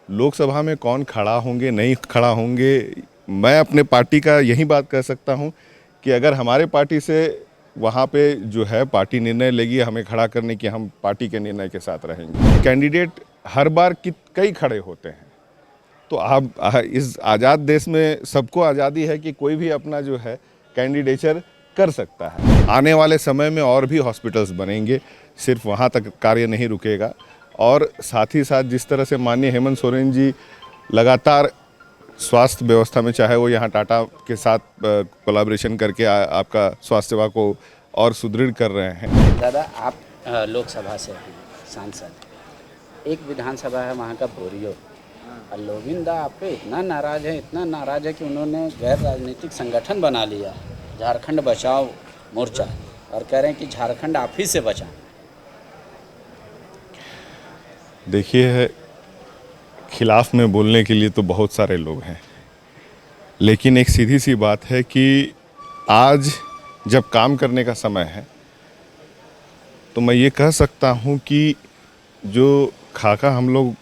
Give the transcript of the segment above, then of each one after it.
लोकसभा में कौन खड़ा होंगे नहीं खड़ा होंगे, मैं अपने पार्टी का यही बात कह सकता हूं कि अगर हमारे पार्टी से वहाँ पे जो है पार्टी निर्णय लेगी हमें खड़ा करने की, हम पार्टी के निर्णय के साथ रहेंगे। कैंडिडेट हर बार कई खड़े होते हैं, तो आप इस आज़ाद देश में सबको आज़ादी है कि कोई भी अपना जो है कैंडिडेचर कर सकता है। आने वाले समय में और भी हॉस्पिटल्स बनेंगे, सिर्फ वहाँ तक कार्य नहीं रुकेगा। और साथ ही साथ जिस तरह से माननीय हेमंत सोरेन जी लगातार स्वास्थ्य व्यवस्था में, चाहे वो यहाँ टाटा के साथ कोलैबोरेशन करके आपका स्वास्थ्य सेवा को और सुदृढ़ कर रहे हैं। दादा, आप लोकसभा से हैं सांसद, एक विधानसभा है वहाँ का बोरियो, और लोविंदा आप पे इतना नाराज़ है कि उन्होंने गैर राजनीतिक संगठन बना लिया, झारखंड बचाओ मोर्चा, और कह रहे हैं कि झारखंड आप ही से बचाएं। देखिए, खिलाफ में बोलने के लिए तो बहुत सारे लोग हैं, लेकिन एक सीधी सी बात है कि आज जब काम करने का समय है तो मैं ये कह सकता हूँ कि जो खाका हम लोग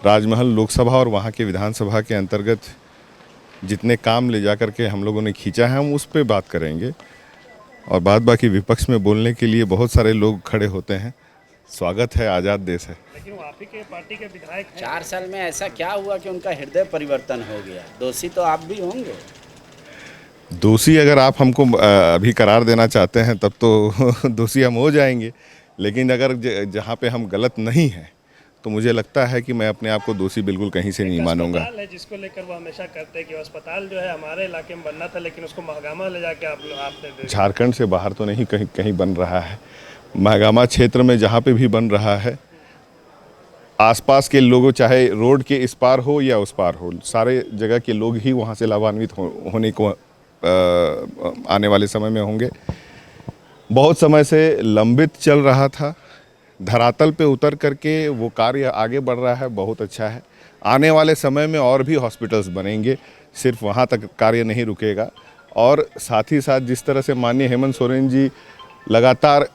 राजमहल लोकसभा और वहाँ के विधानसभा के अंतर्गत जितने काम ले जा कर के हम लोगों ने खींचा है, हम उस पर बात करेंगे। और बात बाकी विपक्ष में बोलने के लिए बहुत सारे लोग खड़े होते हैं। स्वागत है, आज़ाद देश है। लेकिन वो आप ही के पार्टी के विधायक हैं। 4 साल में ऐसा क्या हुआ कि उनका हृदय परिवर्तन हो गया? दोषी तो आप भी होंगे। दोषी अगर आप हमको अभी करार देना चाहते हैं तब तो दोषी हम हो जाएंगे, लेकिन अगर जहाँ पे हम गलत नहीं हैं तो मुझे लगता है कि मैं अपने आप को दोषी बिल्कुल कहीं से नहीं मानूंगा। अस्पताल है जिसको लेकर वो हमेशा कहते हैं कि अस्पताल जो है हमारे इलाके में बनना था, लेकिन उसको महागामा ले जाके आपने झारखंड से बाहर तो नहीं कहीं बन रहा है। महागामा क्षेत्र में जहाँ पे भी बन रहा है, आसपास के लोगों, चाहे रोड के इस पार हो या उस पार हो, सारे जगह के लोग ही वहाँ से लाभान्वित होने को आने वाले समय में होंगे। बहुत समय से लंबित चल रहा था, धरातल पे उतर करके वो कार्य आगे बढ़ रहा है, बहुत अच्छा है। आने वाले समय में और भी हॉस्पिटल्स बनेंगे, सिर्फ वहाँ तक कार्य नहीं रुकेगा। और साथ ही साथ जिस तरह से माननीय हेमंत सोरेन जी लगातार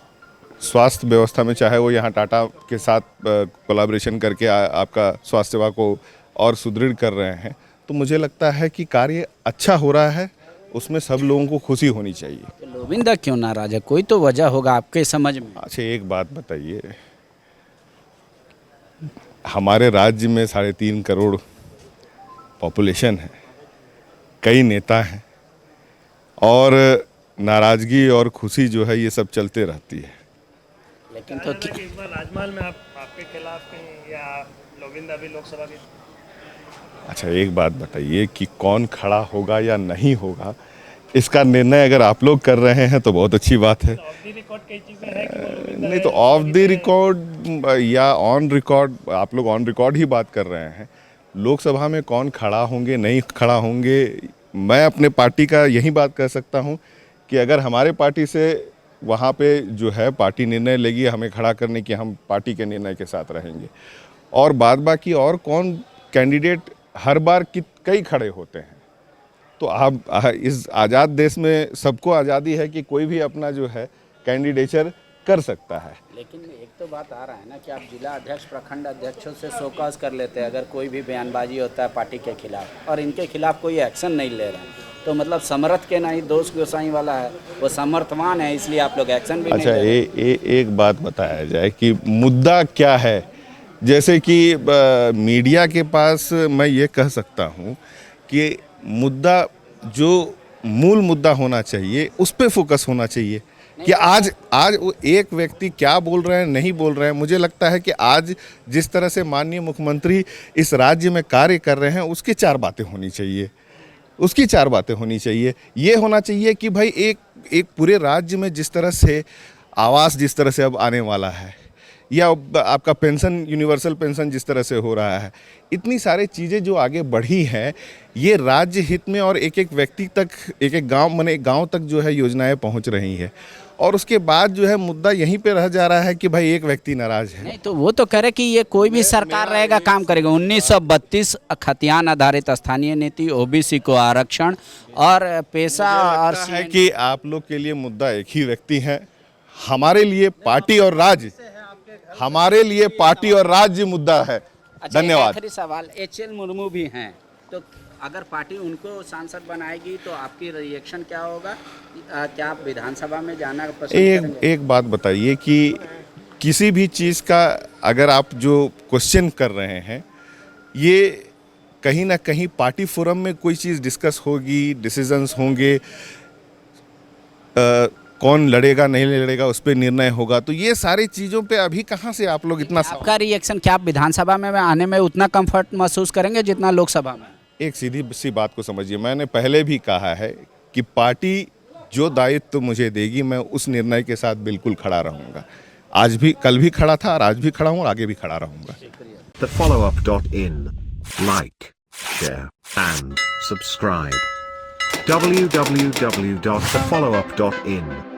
स्वास्थ्य व्यवस्था में, चाहे वो यहाँ टाटा के साथ कोलैबोरेशन करके आपका स्वास्थ्य सेवा को और सुदृढ़ कर रहे हैं, तो मुझे लगता है कि कार्य अच्छा हो रहा है, उसमें सब लोगों को खुशी होनी चाहिए। तो लोविंदा क्यों नाराज है? कोई तो वजह होगा आपके समझ में। अच्छा, एक बात बताइए, हमारे राज्य में 3.5 करोड़ पॉपुलेशन है, कई नेता हैं, और नाराज़गी और खुशी जो है ये सब चलते रहती है। लेकिन तो इस बार राजमहल में आपके खिलाफ कहीं या लोविंदा भी लोकसभा की। अच्छा, एक बात बताइए कि कौन खड़ा होगा या नहीं होगा, इसका निर्णय अगर आप लोग कर रहे हैं तो बहुत अच्छी बात है। ऑफ द रिकॉर्ड कई चीजें हैं कि वो लोविंदा नहीं तो ऑफ द रिकॉर्ड या ऑन रिकॉर्ड, आप लोग ऑन रिकॉर्ड ही बात कर रहे हैं। लोकसभा में कौन खड़ा होंगे नहीं खड़ा होंगे, मैं अपने पार्टी का यही बात कह सकता हूं कि अगर हमारे पार्टी से वहाँ पे जो है पार्टी निर्णय लेगी हमें खड़ा करने की, हम पार्टी के निर्णय के साथ रहेंगे। और बाद बाकी और कौन कैंडिडेट हर बार कई खड़े होते हैं, तो आप इस आज़ाद देश में सबको आज़ादी है कि कोई भी अपना जो है कैंडिडेचर कर सकता है। लेकिन एक तो बात आ रहा है ना कि आप जिला अध्यक्ष, प्रखंड अध्यक्षों से शोकॉज कर लेते हैं अगर कोई भी बयानबाजी होता है पार्टी के खिलाफ, और इनके खिलाफ कोई एक्शन नहीं ले रहे हैं, तो मतलब समर्थ के नहीं दोष गोसाई वाला है, वो समर्थवान है, इसलिए आप लोग एक्शन भी अच्छा, नहीं ले रहे। एक बात बताया जाए कि मुद्दा क्या है। जैसे कि मीडिया के पास मैं ये कह सकता हूँ कि मुद्दा, जो मूल मुद्दा होना चाहिए उस पे फोकस होना चाहिए कि आज वो एक व्यक्ति क्या बोल रहे हैं नहीं बोल रहे हैं। मुझे लगता है कि आज जिस तरह से माननीय मुख्यमंत्री इस राज्य में कार्य कर रहे हैं उसकी 4 बातें होनी चाहिए, उसकी 4 बातें होनी चाहिए। ये होना चाहिए कि भाई एक पूरे राज्य में जिस तरह से आवास जिस तरह से अब आने वाला है, या आपका पेंशन, यूनिवर्सल पेंशन जिस तरह से हो रहा है, इतनी सारी चीज़ें जो आगे बढ़ी हैं, ये राज्य हित में और एक एक व्यक्ति तक, एक एक गांव, माने गांव तक जो है योजनाएं पहुंच रही हैं। और उसके बाद जो है मुद्दा यहीं पे रह जा रहा है कि भाई एक व्यक्ति नाराज है। नहीं तो वो तो कह रहे कि ये कोई भी सरकार रहेगा काम करेगा। 1932 खतियान आधारित स्थानीय नीति, ओबीसी को आरक्षण और पेशा और है कि आप लोग के लिए मुद्दा एक ही व्यक्ति है, हमारे लिए पार्टी और राज्य, हमारे लिए पार्टी और राज्य मुद्दा है। अच्छा, एक धन्यवाद। आखिरी सवाल, एचएल मुर्मू भी हैं, तो अगर पार्टी उनको सांसद बनाएगी तो आपकी रिएक्शन क्या होगा? क्या आप विधानसभा में जाना पसंद करेंगे? एक बात बताइए कि किसी भी चीज़ का अगर आप जो क्वेश्चन कर रहे हैं, ये कहीं ना कहीं पार्टी फोरम में कोई चीज़ डिस्कस होगी, डिसीजंस होंगे, कौन लड़ेगा नहीं लड़ेगा उस पर निर्णय होगा। तो ये सारी चीज़ों पे अभी कहाँ से आप लोग इतना आपका रिएक्शन क्या, आप विधानसभा में आने में उतना कंफर्ट महसूस करेंगे जितना लोकसभा में? एक सीधी सी बात को समझिए, मैंने पहले भी कहा है कि पार्टी जो दायित्व मुझे देगी मैं उस निर्णय के साथ बिल्कुल खड़ा रहूँगा। आज भी, कल भी खड़ा था और आज भी खड़ा हूँ और आगे भी खड़ा रहूँगा। TheFollowUp.in. Like, share, and subscribe. www.thefollowup.in